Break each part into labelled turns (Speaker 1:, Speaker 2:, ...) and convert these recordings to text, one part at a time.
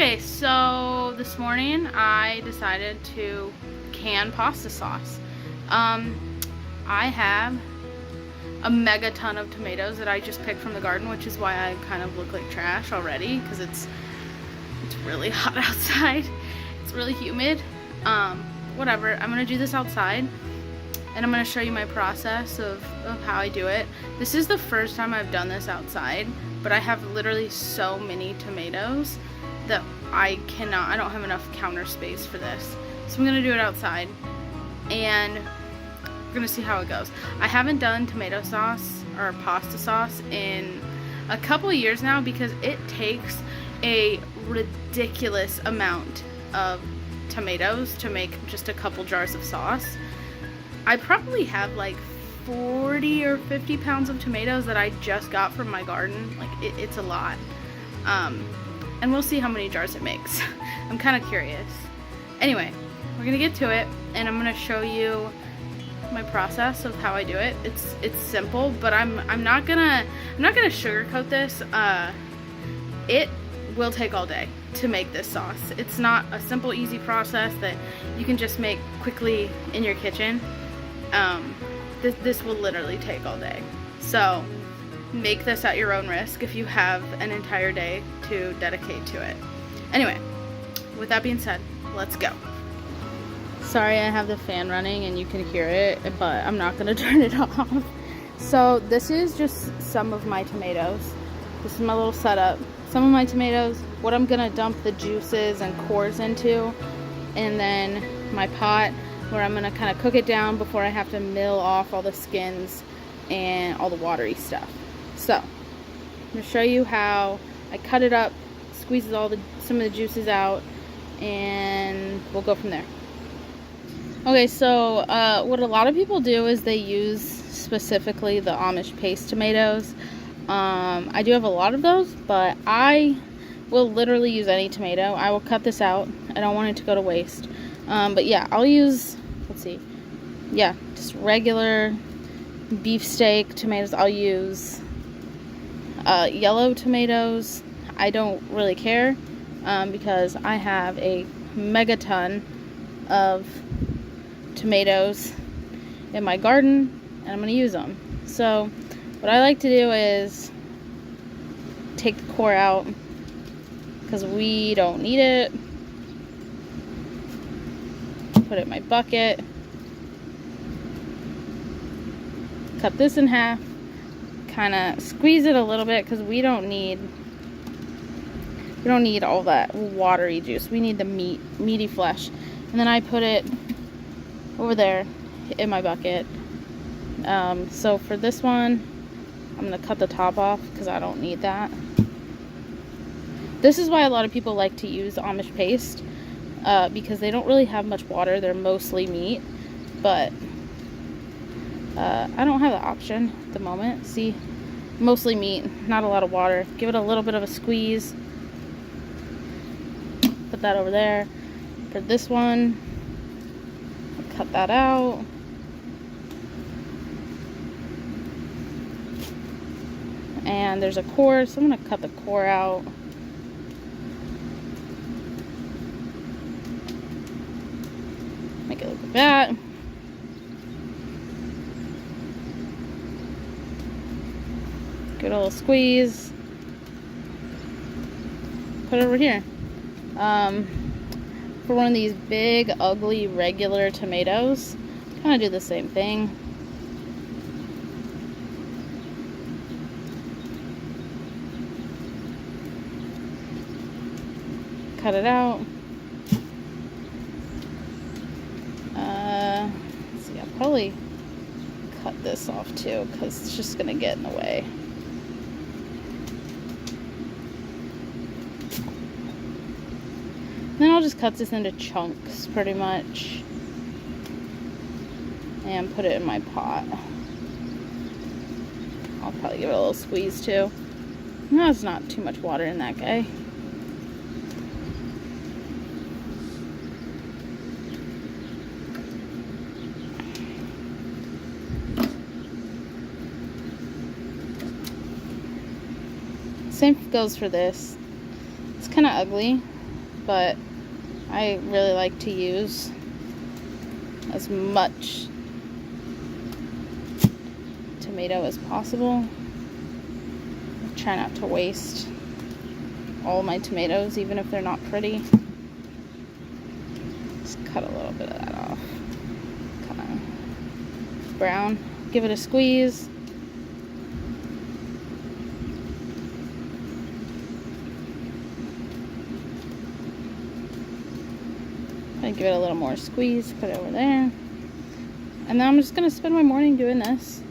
Speaker 1: Okay, so this morning I decided to can pasta sauce. I have a mega ton of tomatoes that I just picked from the garden, which is why I kind of look like trash already, because it's really hot outside. It's really humid. Whatever, I'm gonna do this outside and I'm gonna show you my process of how I do it. This is the first time I've done this outside, but I have literally so many tomatoes that I don't have enough counter space for this. So I'm gonna do it outside and we're gonna see how it goes. I haven't done tomato sauce or pasta sauce in a couple of years now because it takes a ridiculous amount of tomatoes to make just a couple jars of sauce. I probably have like 40 or 50 pounds of tomatoes that I just got from my garden. Like it's a lot. And we'll see how many jars it makes. I'm kind of curious. Anyway, we're gonna get to it and I'm gonna show you my process of how I do it. It's simple, but I'm not gonna sugarcoat this. It will take all day to make this sauce. It's not a simple, easy process that you can just make quickly in your kitchen. This will literally take all day. So make this at your own risk if you have an entire day to dedicate to it. Anyway, with that being said, let's go. Sorry, I have the fan running and you can hear it, but I'm not gonna turn it off. So this is just some of my tomatoes. This is my little setup. Some of my tomatoes, what I'm gonna dump the juices and cores into, and then my pot where I'm gonna kind of cook it down before I have to mill off all the skins and all the watery stuff. So I'm gonna show you how I cut it up, squeezes some of the juices out, and we'll go from there. Okay, so what a lot of people do is they use specifically the Amish paste tomatoes. I do have a lot of those, but I will literally use any tomato. I will cut this out. I don't want it to go to waste. But yeah, I'll use, let's see, yeah, just regular beefsteak tomatoes. I'll use yellow tomatoes. I don't really care because I have a megaton of tomatoes in my garden and I'm going to use them. So what I like to do is take the core out because we don't need it. Put it in my bucket. Cut this in half. Kind of squeeze it a little bit because we don't need all that watery juice. We need the meaty flesh. And then I put it over there in my bucket. So for this one, I'm going to cut the top off because I don't need that. This is why a lot of people like to use Amish paste because they don't really have much water. They're mostly meat, but I don't have the option at the moment. See, mostly meat, not a lot of water. Give it a little bit of a squeeze. Put that over there. For this one, I'll cut that out. And there's a core, so I'm going to cut the core out. Make it look like that. Good old squeeze. Put it over here. For one of these big, ugly, regular tomatoes, kind of do the same thing. Cut it out. Let's see, I'll probably cut this off too because it's just gonna get in the way. Then I'll just cut this into chunks pretty much and put it in my pot. I'll probably give it a little squeeze too. No, it's not too much water in that guy. Same goes for this. It's kind of ugly. but I really like to use as much tomato as possible. I try not to waste all my tomatoes, even if they're not pretty. Just cut a little bit of that off. Kind of brown. Give it a squeeze. I give it a little more squeeze, put it over there. And then I'm just going to spend my morning doing this.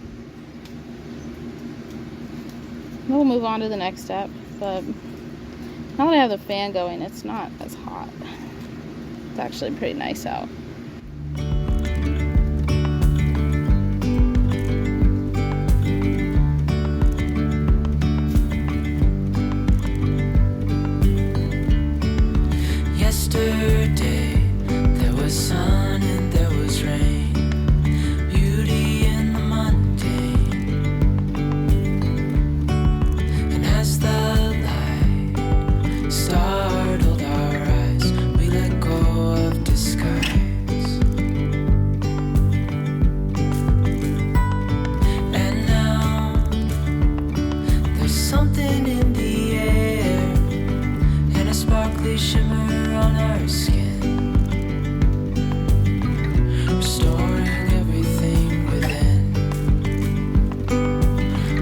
Speaker 1: We'll move on to the next step, but now that I have the fan going, it's not as hot. It's actually pretty nice out.
Speaker 2: Yesterday there was sun and there was rain, beauty in the mundane. And as the light startled our eyes, we let go of disguise. And now there's something in the air and a sparkly shimmer on our skin, restoring everything within.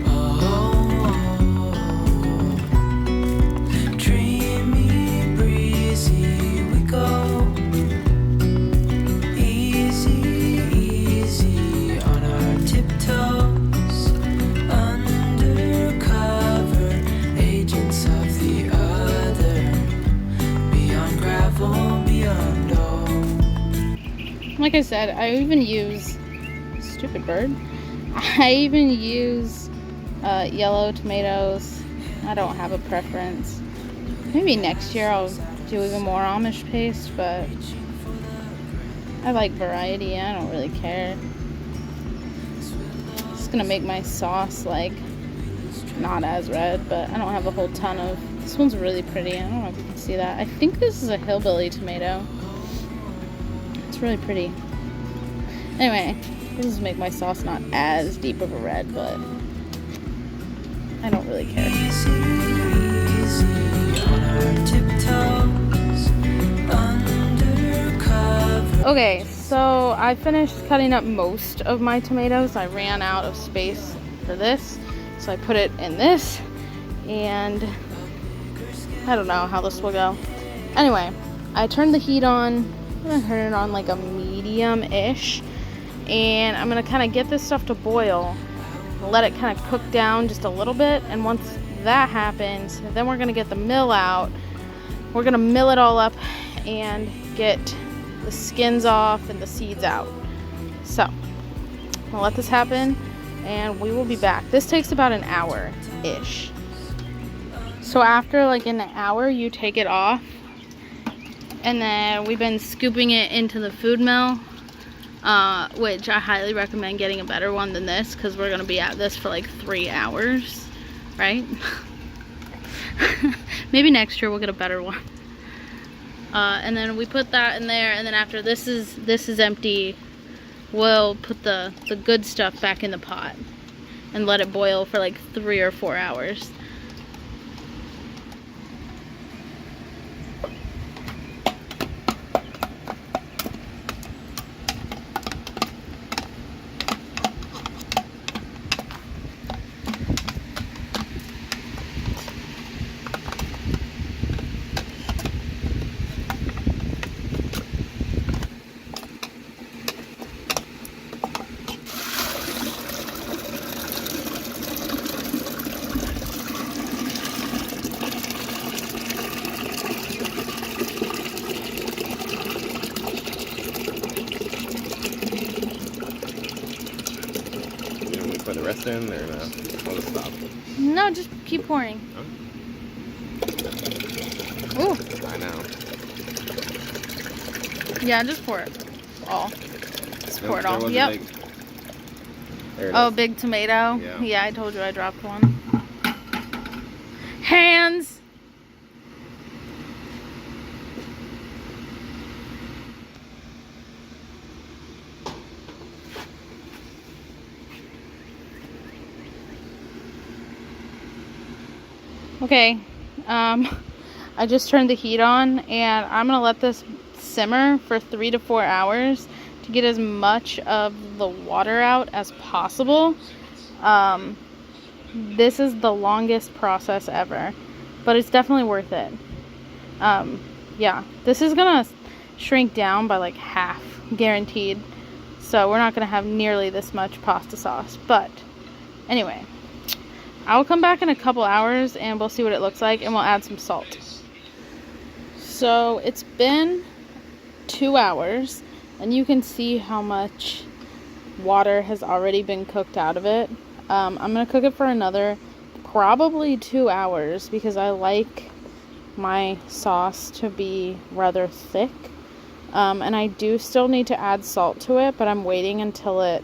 Speaker 2: Oh, dreamy, breezy we go, easy, easy on our tiptoes, undercover agents of the other, beyond gravel, beyond all.
Speaker 1: Like I said, I even use, stupid bird, I even use yellow tomatoes. I don't have a preference. Maybe next year I'll do even more Amish paste, but I like variety. I don't really care. It's gonna make my sauce like not as red, but I don't have a whole ton of. This one's really pretty. I don't know if you can see that. I think this is a hillbilly tomato. It's really pretty. Anyway, this will make my sauce not as deep of a red, but I don't really care.
Speaker 2: Easy, easy on our tiptoes, undercover.
Speaker 1: Okay, so I finished cutting up most of my tomatoes. I ran out of space for this, so I put it in this, and I don't know how this will go. Anyway, I turned the heat on. I'm gonna turn it on like a medium-ish, and I'm gonna kind of get this stuff to boil, let it kind of cook down just a little bit, and once that happens, then we're gonna get the mill out. We're gonna mill it all up and get the skins off and the seeds out. So I'll let this happen and we will be back. This takes about an hour-ish. So after like an hour, you take it off, and then we've been scooping it into the food mill, which I highly recommend getting a better one than this, because we're going to be at this for like 3 hours, right? Maybe next year we'll get a better one. And then we put that in there, and then after this is empty, we'll put the good stuff back in the pot and let it boil for like 3 or 4 hours.
Speaker 3: Put the rest in or no? I'll just stop.
Speaker 1: No, just keep pouring.
Speaker 3: Oh.
Speaker 1: Ooh.
Speaker 3: I know.
Speaker 1: Yeah, just pour it all. Just pour it all. Yep.
Speaker 3: Oh,
Speaker 1: big tomato.
Speaker 3: Yeah.
Speaker 1: Yeah, I told you I dropped one. Okay, I just turned the heat on, and I'm gonna let this simmer for 3 to 4 hours to get as much of the water out as possible. This is the longest process ever, but it's definitely worth it. Yeah, this is gonna shrink down by like half, guaranteed. So we're not gonna have nearly this much pasta sauce, but anyway. I'll come back in a couple hours and we'll see what it looks like, and we'll add some salt. So it's been 2 hours, and you can see how much water has already been cooked out of it. I'm going to cook it for another probably 2 hours because I like my sauce to be rather thick. And I do still need to add salt to it, but I'm waiting until it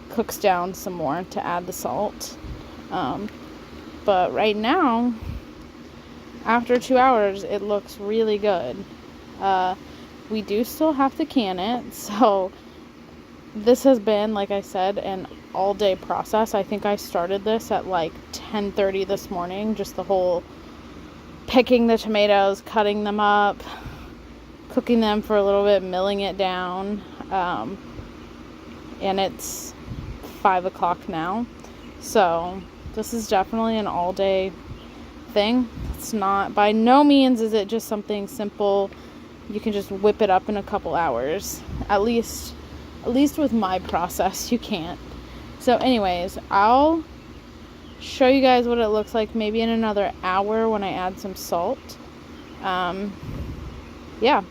Speaker 1: cooks down some more to add the salt. But right now, after 2 hours, it looks really good. We do still have to can it, so this has been, like I said, an all-day process. I think I started this at like 10:30 this morning, just the whole picking the tomatoes, cutting them up, cooking them for a little bit, milling it down, and it's 5 o'clock now, so this is definitely an all-day thing. It's not, by no means is it just something simple. You can just whip it up in a couple hours. At least with my process, you can't. So anyways, I'll show you guys what it looks like maybe in another hour when I add some salt. Yeah,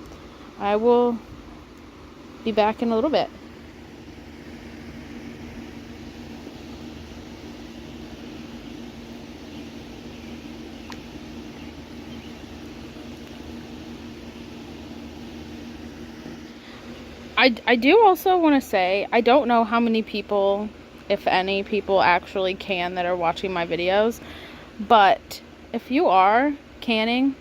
Speaker 1: I will be back in a little bit. I do also want to say, I don't know how many people, if any people actually can that are watching my videos, but if you are canning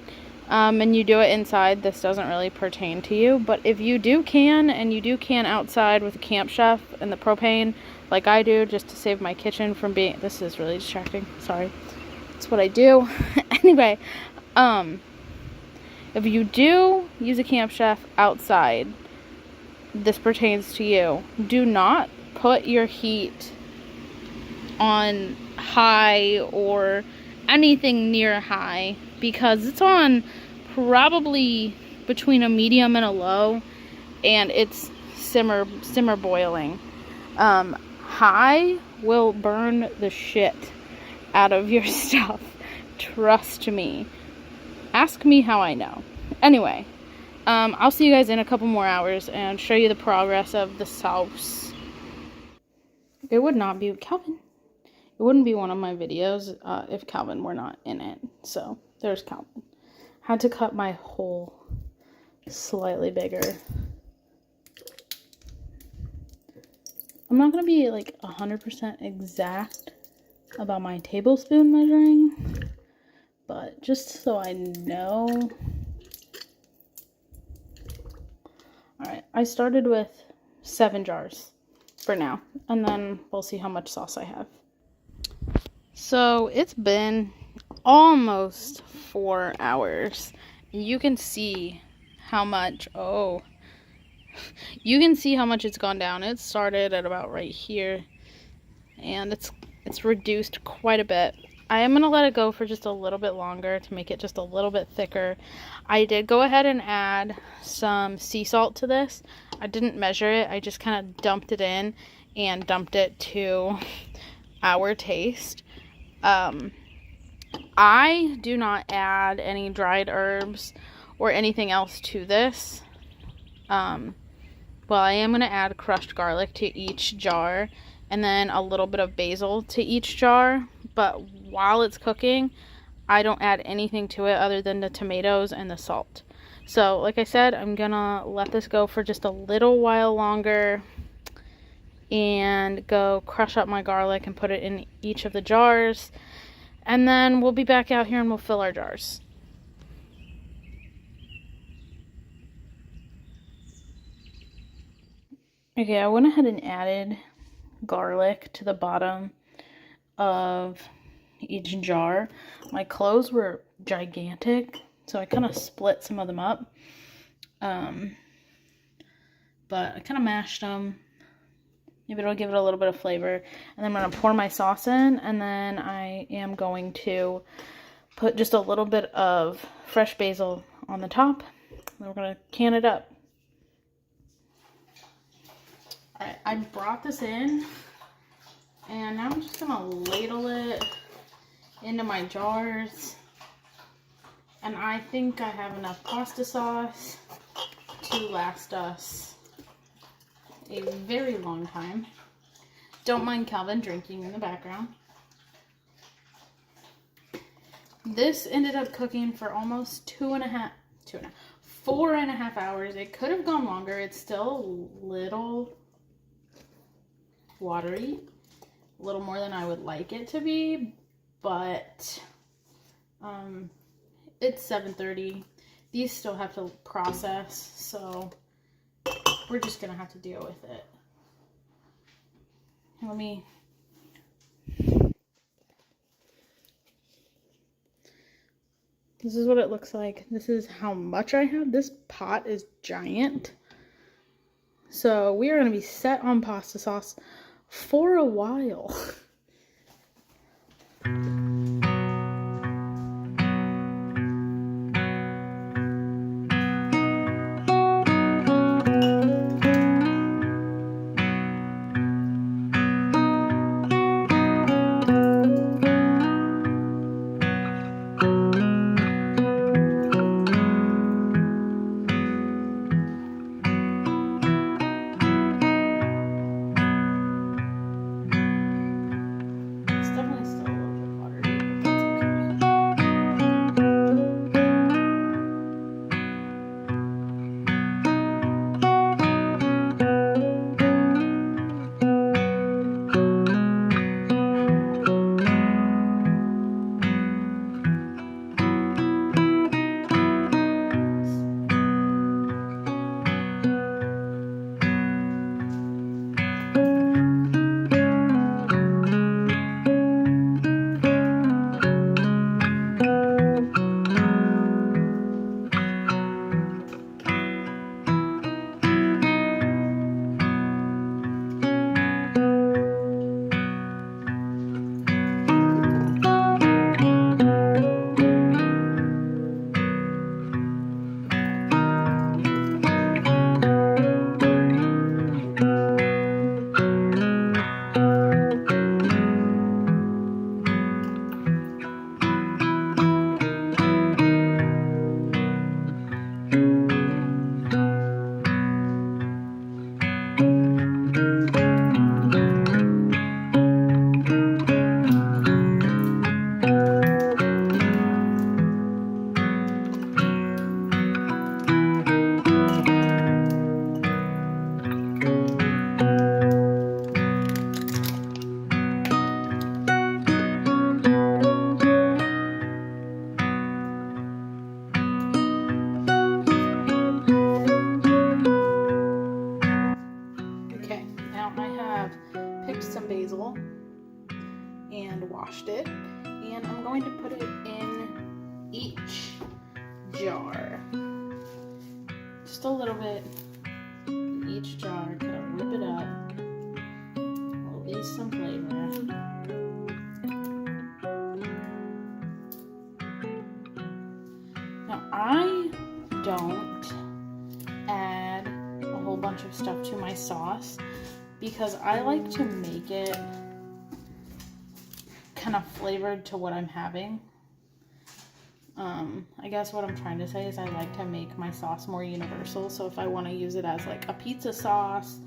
Speaker 1: and you do it inside, this doesn't really pertain to you. But if you do can, and you do can outside with a Camp Chef and the propane like I do, just to save my kitchen from being, this is really distracting, sorry, that's what I do. Anyway, if you do use a Camp Chef outside, this pertains to you. Do not put your heat on high or anything near high, because it's on probably between a medium and a low, and it's simmer boiling. High will burn the shit out of your stuff. Trust me. Ask me how I know. Anyway, I'll see you guys in a couple more hours and show you the progress of the sauce. It would not be Calvin. It wouldn't be one of my videos if Calvin were not in it. So there's Calvin. Had to cut my hole slightly bigger. I'm not going to be like 100% exact about my tablespoon measuring, but just so I know. Alright, I started with 7 jars for now, and then we'll see how much sauce I have. So it's been almost 4 hours. You can see how much, you can see how much it's gone down. It started at about right here, and it's reduced quite a bit. I am going to let it go for just a little bit longer to make it just a little bit thicker. I did go ahead and add some sea salt to this. I didn't measure it. I just kind of dumped it in and dumped it to our taste. I do not add any dried herbs or anything else to this. Well, I am going to add crushed garlic to each jar, and then a little bit of basil to each jar. But while it's cooking, I don't add anything to it other than the tomatoes and the salt. So, like I said, I'm gonna let this go for just a little while longer and go crush up my garlic and put it in each of the jars. And then we'll be back out here and we'll fill our jars. Okay, I went ahead and added garlic to the bottom of each jar. My cloves were gigantic, so I kind of split some of them up. But I kind of mashed them. Maybe it'll give it a little bit of flavor. And then I'm going to pour my sauce in, and then I am going to put just a little bit of fresh basil on the top. Then we're going to can it up. Alright, I brought this in, and now I'm just going to ladle it into my jars. And I think I have enough pasta sauce to last us a very long time. Don't mind Calvin drinking in the background. This ended up cooking for almost 4.5 hours. It could have gone longer. It's still a little watery, a little more than I would like it to be, but it's 7:30. These still have to process, so we're just gonna have to deal with it. Let me. This is what it looks like. This is how much I have. This pot is giant. So we are gonna be set on pasta sauce for a while. And washed it, and I'm going to put it in each jar, just a little bit in each jar, kind of whip it up, release some flavor. Now I don't add a whole bunch of stuff to my sauce because I like to make it kind of flavored to what I'm having. I guess what I'm trying to say is I like to make my sauce more universal. So if I want to use it as like a pizza sauce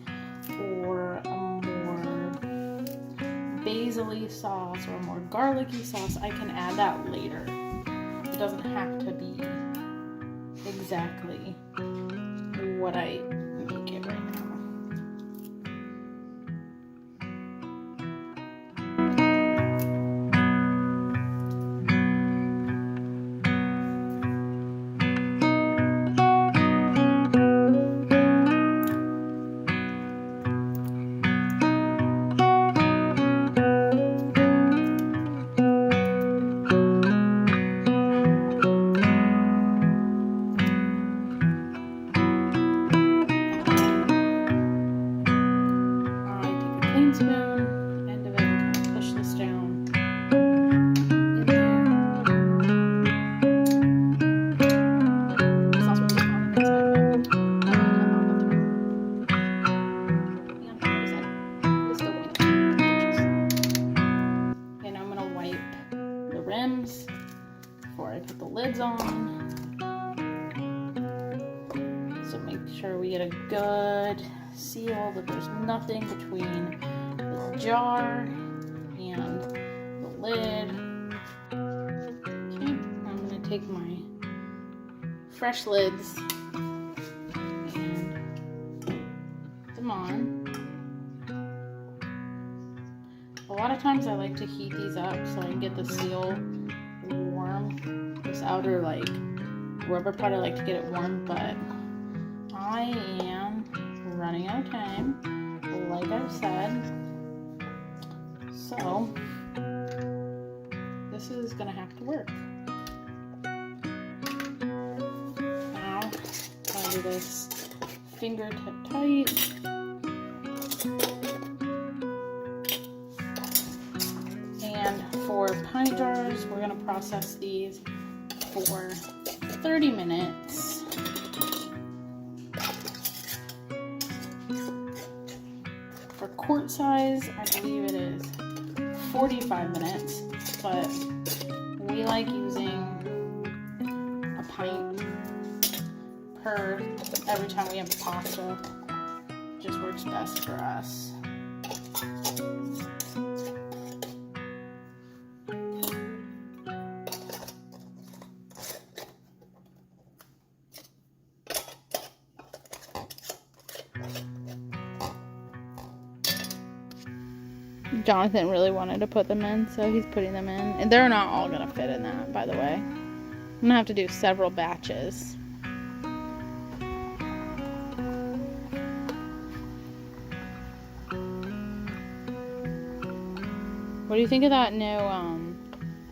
Speaker 1: or a more basil-y sauce or a more garlicky sauce, I can add that later. It doesn't have to be exactly what I make it right now. rims before I put the lids on. So make sure we get a good seal, that there's nothing between the jar and the lid. Okay, I'm going to take my fresh lids and put them on. A lot of times I like to heat these up so I can get the seal warm. This outer like rubber part, I like to get it warm, but I am running out of time, like I've said. So this is gonna have to work. Now I'll do this fingertip tight. And for pint jars, we're gonna process these for 30 minutes. For quart size, I believe it is 45 minutes, but we like using a pint per every time we have pasta. Just works best for us. Jonathan really wanted to put them in, so he's putting them in. And they're not all gonna fit in that, by the way. I'm gonna have to do several batches. What do you think of that new,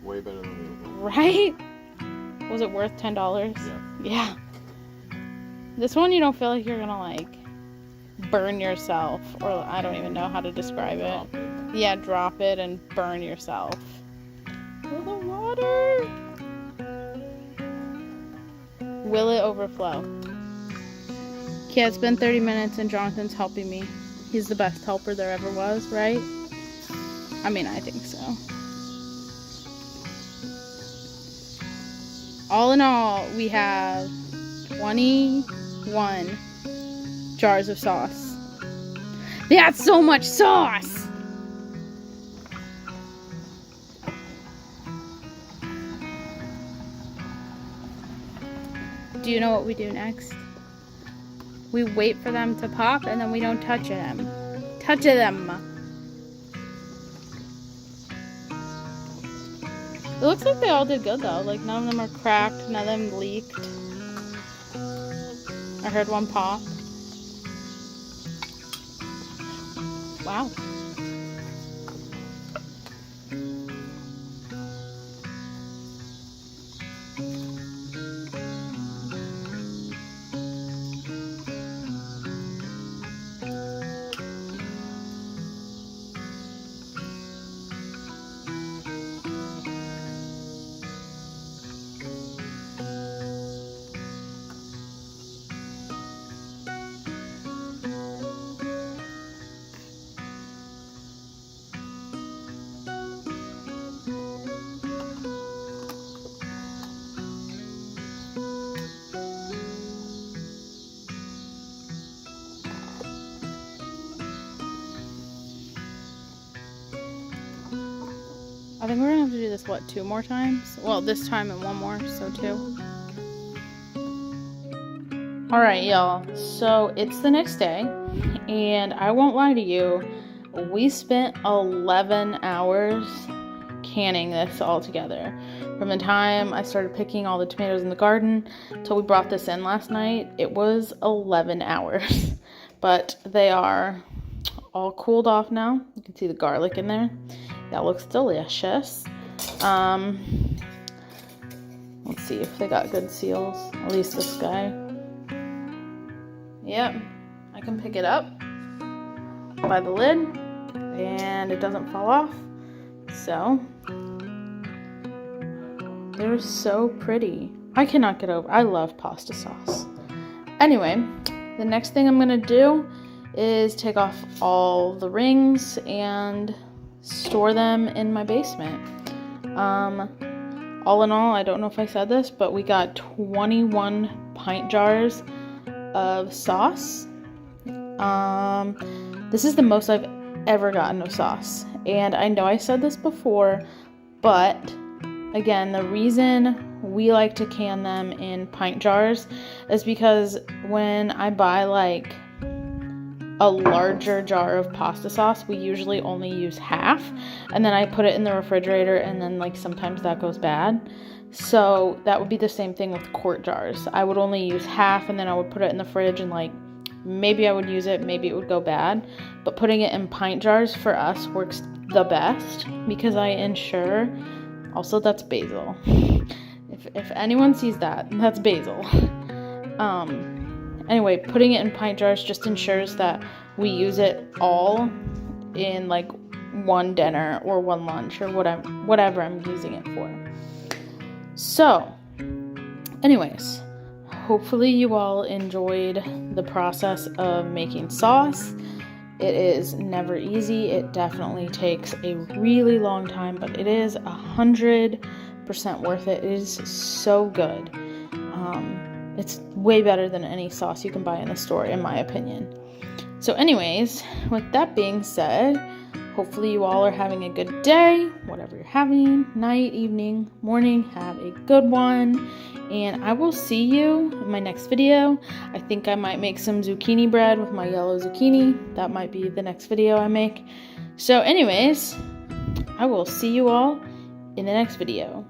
Speaker 3: Way better than the other one.
Speaker 1: right? Was it worth $10?
Speaker 3: Yeah.
Speaker 1: This one you don't feel like you're gonna like burn yourself, or I don't even know how to describe it. Yeah, drop it and burn yourself. Oh, the water! Will it overflow? Okay, it's been 30 minutes and Jonathan's helping me. He's the best helper there ever was, right? I mean, I think so. All in all, we have 21 jars of sauce. That's so much sauce! Do you know what we do next? We wait for them to pop and then we don't touch them. Touch them! It looks like they all did good though. Like none of them are cracked, none of them leaked. I heard one pop. Wow. I think we're gonna have to do this, what, 2 more times? Well, this time and 1 more, so 2. Alright, y'all. So, it's the next day, and I won't lie to you, we spent 11 hours canning this all together. From the time I started picking all the tomatoes in the garden till we brought this in last night, it was 11 hours. But they are all cooled off now. You can see the garlic in there. That looks delicious. Let's see if they got good seals. At least this guy. Yep. I can pick it up by the lid and it doesn't fall off. So, they're so pretty. I cannot get over. I love pasta sauce. Anyway, the next thing I'm gonna do is take off all the rings and store them in my basement. All in all, I don't know if I said this, but we got 21 pint jars of sauce. This is the most I've ever gotten of sauce. And I know I said this before, but again, the reason we like to can them in pint jars is because when I buy like a larger jar of pasta sauce, we usually only use half, and then I put it in the refrigerator, and then like sometimes that goes bad. So that would be the same thing with quart jars. I would only use half, and then I would put it in the fridge, and like maybe I would use it, maybe it would go bad. But putting it in pint jars for us works the best because I ensure. Also, that's basil. If anyone sees that, that's basil. Anyway, putting it in pint jars just ensures that we use it all in like one dinner or one lunch or whatever I'm using it for. So, anyways, hopefully you all enjoyed the process of making sauce. It is never easy. It definitely takes a really long time, but it is 100% worth it. It is so good. It's way better than any sauce you can buy in the store, in my opinion. So anyways, with that being said, hopefully you all are having a good day, whatever you're having, night, evening, morning, have a good one. And I will see you in my next video. I think I might make some zucchini bread with my yellow zucchini. That might be the next video I make. So anyways, I will see you all in the next video.